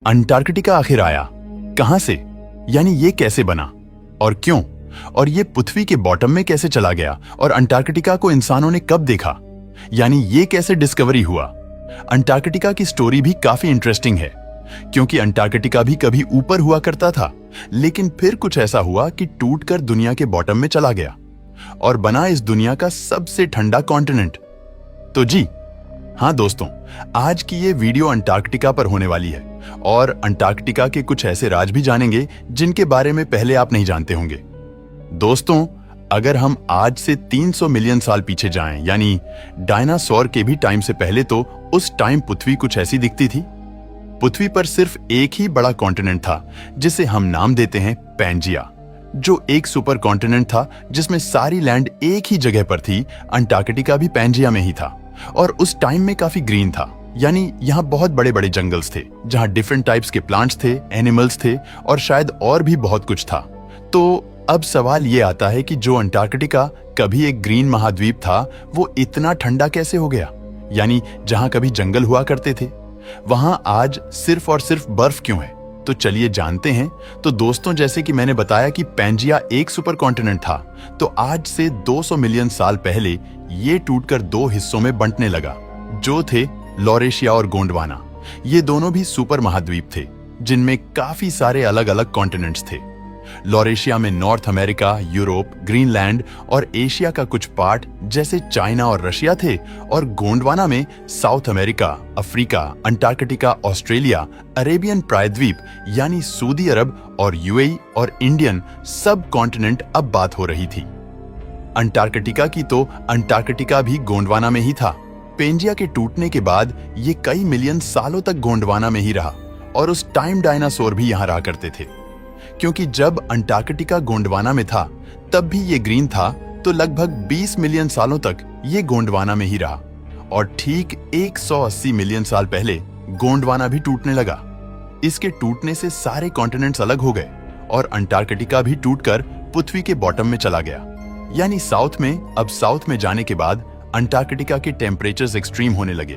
Antarctica आखिर आया कहां से? यानी ये कैसे बना और क्यों? और ये पृथ्वी के बॉटम में कैसे चला गया? और अंटार्कटिका को इंसानों ने कब देखा? यानी ये कैसे डिस्कवरी हुआ? अंटार्कटिका की स्टोरी भी काफी इंटरेस्टिंग है, क्योंकि अंटार्कटिका भी कभी ऊपर हुआ करता था, लेकिन फिर कुछ ऐसा हुआ कि टूटकर दुनिया के बॉटम में चला गया और बना इस दुनिया का सबसे ठंडा कॉन्टिनेंट। तो जी हाँ दोस्तों, आज की ये वीडियो अंटार्कटिका पर होने वाली है और अंटार्कटिका के कुछ ऐसे राज भी जानेंगे जिनके बारे में पहले आप नहीं जानते होंगे। दोस्तों, अगर हम आज से 300 मिलियन साल पीछे जाएं, यानी डायनासोर के भी टाइम से पहले, तो उस टाइम पृथ्वी कुछ ऐसी दिखती थी। पृथ्वी पर सिर्फ एक ही बड़ा कॉन्टिनेंट था जिसे हम नाम देते हैं पैंजिया, जो एक सुपर कॉन्टिनेंट था जिसमें सारी लैंड एक ही जगह पर थी। अंटार्कटिका भी पैंजिया में ही था और उस टाइम में काफी ग्रीन था, यानी यहाँ बहुत बड़े बड़े जंगल्स थे जहाँ डिफरेंट टाइप्स के प्लांट्स थे, एनिमल्स थे और शायद और भी बहुत कुछ था। तो अब सवाल ये आता है कि जो अंटार्कटिका कभी एक ग्रीन महाद्वीप था, वो इतना ठंडा कैसे हो गया? यानी जहाँ कभी जंगल हुआ करते थे, वहां आज सिर्फ और सिर्फ बर्फ क्यों है? तो चलिए जानते हैं। तो दोस्तों, जैसे कि मैंने बताया कि पैंजिया एक सुपर कॉन्टिनेंट था, तो आज से 200 मिलियन साल पहले ये टूटकर दो हिस्सों में बंटने लगा, जो थे लॉरेशिया और गोंडवाना। ये दोनों भी सुपर महाद्वीप थे जिनमें काफी सारे अलग अलग कॉन्टिनेंट्स थे। लॉरेशिया में नॉर्थ अमेरिका, यूरोप, ग्रीनलैंड और एशिया का कुछ पार्ट जैसे चाइना और रशिया थे, और गोंडवाना में south America, Africa, Antarctica, Australia, Arabian प्रायद्वीप यानी सऊदी अरब और यूएई और इंडियन सब कॉन्टिनेंट अब बात हो रही थी। अंटार्कटिका की तो अंटार्कटिका भी गोंडवाना में ही था। पैंजिया के टूटने के बाद ये कई मिलियन सालों तक गोंडवाना में ही रहा और उस टाइम डायनासोर भी यहाँ रहा करते थे। क्योंकि जब अंटार्कटिका गोंडवाना में था तब भी ये ग्रीन था, तो लगभग 20 मिलियन सालों तक ये गोंडवाना में ही रहा और ठीक 180 मिलियन साल पहले गोंडवाना भी टूटने लगा। इसके टूटने से सारे कॉन्टिनेंट्स अलग हो गए और अंटार्कटिका भी टूटकर पृथ्वी के बॉटम में चला गया, यानी साउथ में। अब साउथ में जाने के बाद अंटार्कटिका के टेम्परेचर्स एक्सट्रीम होने लगे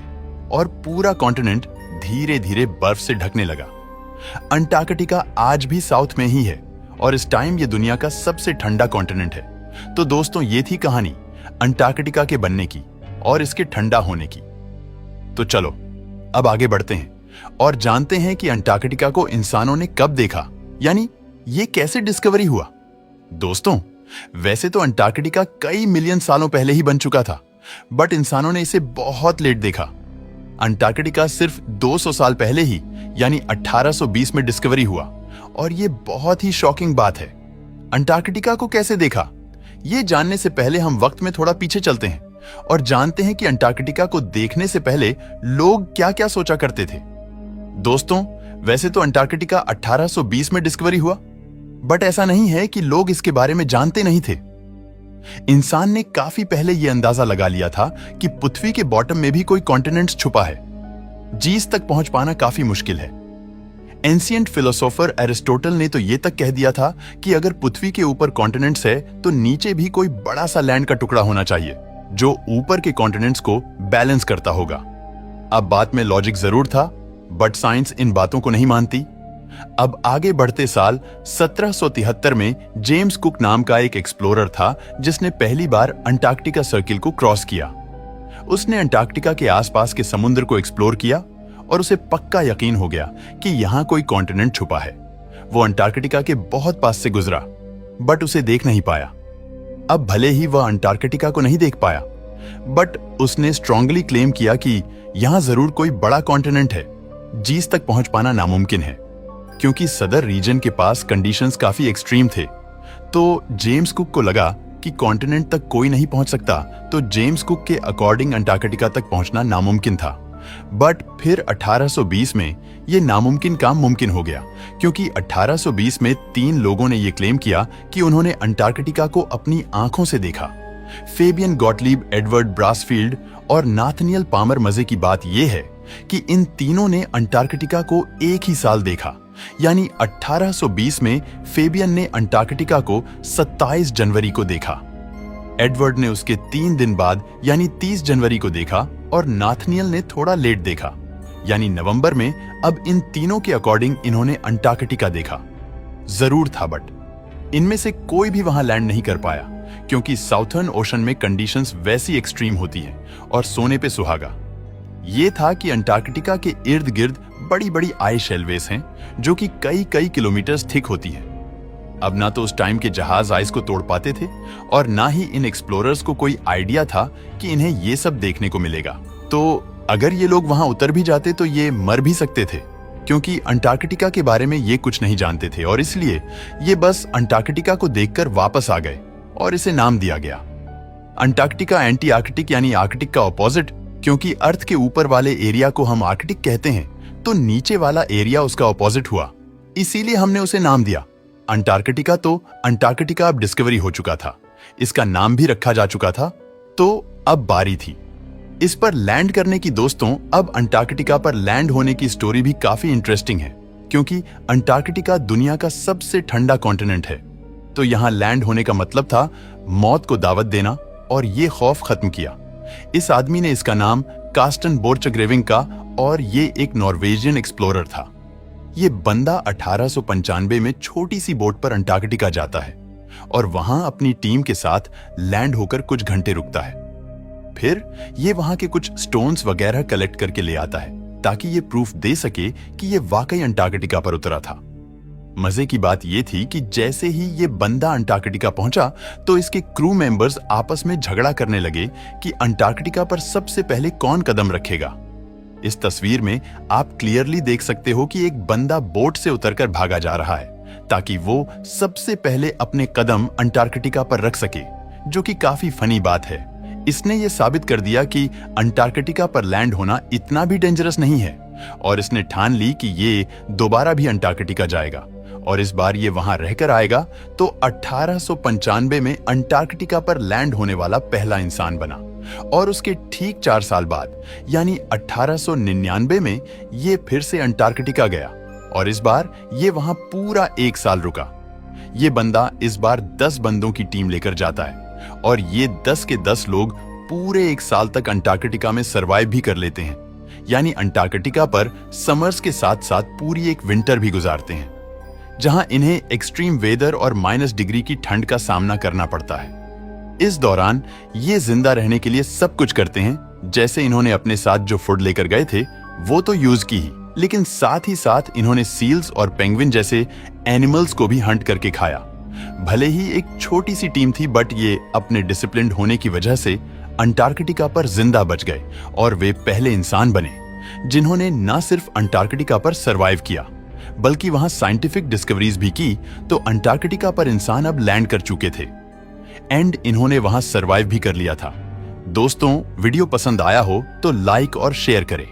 और पूरा कॉन्टिनेंट धीरे धीरे बर्फ से ढकने लगा। अंटार्कटिका आज भी साउथ में ही है और इस टाइम ये दुनिया का सबसे ठंडा कॉन्टिनेंट है। तो दोस्तों, ये थी कहानी अंटार्कटिका के बनने की और इसके ठंडा होने की। तो चलो अब आगे बढ़ते हैं और जानते हैं कि अंटार्कटिका को इंसानों ने कब देखा, यानी ये कैसे डिस्कवरी हुआ। दोस्तों, वैसे तो अंटार्कटिका कई मिलियन सालों पहले ही बन चुका था, बट इंसानों ने इसे बहुत लेट देखा। अंटार्कटिका सिर्फ 200 साल पहले ही, यानी 1820 में डिस्कवरी हुआ, और ये बहुत ही शॉकिंग बात है। अंटार्कटिका को कैसे देखा, ये जानने से पहले हम वक्त में थोड़ा पीछे चलते हैं और जानते हैं कि अंटार्कटिका को देखने से पहले लोग क्या क्या सोचा करते थे। दोस्तों, वैसे तो अंटार्कटिका 1820 में डिस्कवरी हुआ, बट ऐसा नहीं है कि लोग इसके बारे में जानते नहीं थे। इंसान ने काफी पहले यह अंदाजा लगा लिया था कि पृथ्वी के बॉटम में भी कोई कॉन्टिनेंट्स छुपा है। जीस तक पहुंच पाना काफी मुश्किल है। एंशिएंट फिलोसोफर एरिस्टोटल ने तो यह तक कह दिया था कि अगर पृथ्वी के ऊपर कॉन्टिनेंट्स है तो नीचे भी कोई बड़ा सा लैंड का टुकड़ा होना चाहिए जो ऊपर के कॉन्टिनेंट्स को बैलेंस करता होगा। अब बात में लॉजिक जरूर था, बट साइंस इन बातों को नहीं मानती। अब आगे बढ़ते साल 1773 में जेम्स कुक नाम का एक एक्सप्लोरर था जिसने पहली बार अंटार्कटिका सर्किल को क्रॉस किया। उसने अंटार्कटिका के आसपास के समुद्र को एक्सप्लोर किया और उसे पक्का यकीन हो गया कि यहाँ कोई कॉन्टिनेंट छुपा है। वो अंटार्कटिका के बहुत पास से गुजरा, बट उसे देख नहीं पाया। अब भले ही वह अंटार्कटिका को नहीं देख पाया, बट उसने स्ट्रांगली क्लेम किया कि यहाँ जरूर कोई बड़ा कॉन्टिनेंट है। जीस तक पहुंच पाना नामुमकिन है क्योंकि सदर रीजन के पास कंडीशंस काफी एक्सट्रीम थे। तो जेम्स कुक को लगा कि कॉन्टिनेंट तक कोई नहीं पहुंच सकता, तो जेम्स कुक के अकॉर्डिंग अंटार्कटिका तक पहुंचना नामुमकिन था। बट फिर 1820 में यह नामुमकिन काम मुमकिन हो गया, क्योंकि 1820 में 3 लोगों ने यह क्लेम किया कि उन्होंने अंटार्कटिका को अपनी आंखों से देखा। फेबियन गॉटलीब, एडवर्ड ब्रासफील्ड और नाथनियल पामर। मजे की बात यह है कि इन तीनों ने अंटार्कटिका को एक ही साल देखा, यानी 1820 में फेबियन ने अंटार्कटिका को 27 जनवरी को देखा। एडवर्ड ने उसके 3 दिन बाद यानी 30 जनवरी को देखा और नाथनियल ने थोड़ा लेट देखा। यानी नवंबर में अब इन तीनों के अकॉर्डिंग इन्होंने अंटार्कटिका देखा। जरूर था, बट इनमें से कोई भी वहां लैंड नहीं कर पाया क्योंकि साउथर्न ओशन में कंडीशंस वैसी एक्सट्रीम होती हैं और सोने पे सुहागा। ये था कि अंटार्कटिका के इर्द गिर्द बड़ी बड़ी आइस शेलवेस हैं जो कि कई कई किलोमीटर्स थिक होती हैं। अब ना तो उस टाइम के जहाज आइस को तोड़ पाते थे और ना ही इन एक्सप्लोरर्स को कोई आइडिया था कि इन्हें ये सब देखने को मिलेगा। तो अगर ये लोग वहां उतर भी जाते तो ये मर भी सकते थे क्योंकि अंटार्कटिका के बारे में ये कुछ नहीं जानते थे और इसलिए ये बस अंटार्कटिका को देखकर वापस आ गए और इसे नाम दिया गया। अंटार्कटिका एंटी आर्कटिक यानी आर्कटिक का ऑपोजिट, क्योंकि अर्थ के ऊपर वाले एरिया को हम आर्कटिक कहते हैं तो नीचे वाला एरिया उसका ऑपोजिट हुआ, इसीलिए हमने उसे नाम दिया अंटार्कटिका। तो अंटार्कटिका अब डिस्कवरी हो चुका था, इसका नाम भी रखा जा चुका था, तो अब बारी थी इस पर लैंड करने की। दोस्तों, अब अंटार्कटिका पर लैंड होने की स्टोरी भी काफी इंटरेस्टिंग है क्योंकि अंटार्कटिका दुनिया का सबसे ठंडा कॉन्टिनेंट है। तो यहां लैंड होने का मतलब था मौत को दावत देना और ये खौफ खत्म किया। इस आदमी ने इसका नाम कार्स्टन बोर्चग्रेविंग का और ये एक नॉर्वेजियन एक्सप्लोरर था। ये बंदा 1895 में छोटी सी बोट पर अंटार्कटिका जाता है और वहां अपनी टीम के साथ लैंड होकर कुछ घंटे रुकता है। फिर ये वहां के कुछ स्टोन्स वगैरह कलेक्ट करके ले आता है ताकि ये प्रूफ दे सके कि ये वाकई अंटार्कटिका पर उतरा था। मजे की बात ये थी कि जैसे ही ये बंदा अंटार्कटिका पहुंचा तो इसके क्रू मेंबर्स आपस में झगड़ा करने लगे कि अंटार्कटिका पर सबसे पहले कौन कदम रखेगा। इस तस्वीर में आप क्लियरली देख सकते हो कि एक बंदा बोट से उतरकर भागा जा रहा है ताकि वो सबसे पहले अपने कदम अंटार्कटिका पर रख सके, जो कि काफी फनी बात है। इसने ये साबित कर दिया कि अंटार्कटिका पर लैंड होना इतना भी डेंजरस नहीं है और इसने ठान ली कि ये दोबारा भी अंटार्कटिका जाएगा और इस बार ये वहां रहकर आएगा। तो 1895 में अंटार्कटिका पर लैंड होने वाला पहला इंसान बना और उसके ठीक 4 साल बाद यानी 1899 में ये फिर से अंटार्कटिका गया और इस बार ये वहां पूरा 1 साल रुका। ये बंदा इस बार 10 बंदों की टीम लेकर जाता है और ये 10 के 10 लोग पूरे 1 साल तक अंटार्कटिका में सरवाइव भी कर लेते हैं, यानी अंटार्कटिका पर समर्स के साथ साथ पूरी एक विंटर भी गुजारते हैं जहां इन्हें एक्सट्रीम वेदर और -डिग्री की ठंड का सामना करना पड़ता है। इस दौरान ये जिंदा रहने के लिए सब कुछ करते हैं, जैसे इन्होंने अपने साथ जो फूड लेकर गए थे वो तो यूज की ही, लेकिन साथ ही साथ इन्होंने सील्स और पेंगुइन जैसे एनिमल्स को भी हंट करके खाया। भले ही एक छोटी सी टीम थी, बट ये अपने डिसिप्लिन्ड होने की वजह से अंटार्कटिका पर जिंदा बच गए और वे पहले इंसान बने जिन्होंने न सिर्फ अंटार्कटिका पर सरवाइव किया बल्कि वहां साइंटिफिक डिस्कवरीज भी की। तो अंटार्कटिका पर इंसान अब लैंड कर चुके थे एंड इन्होंने वहां सरवाइव भी कर लिया था। दोस्तों, वीडियो पसंद आया हो तो लाइक और शेयर करें।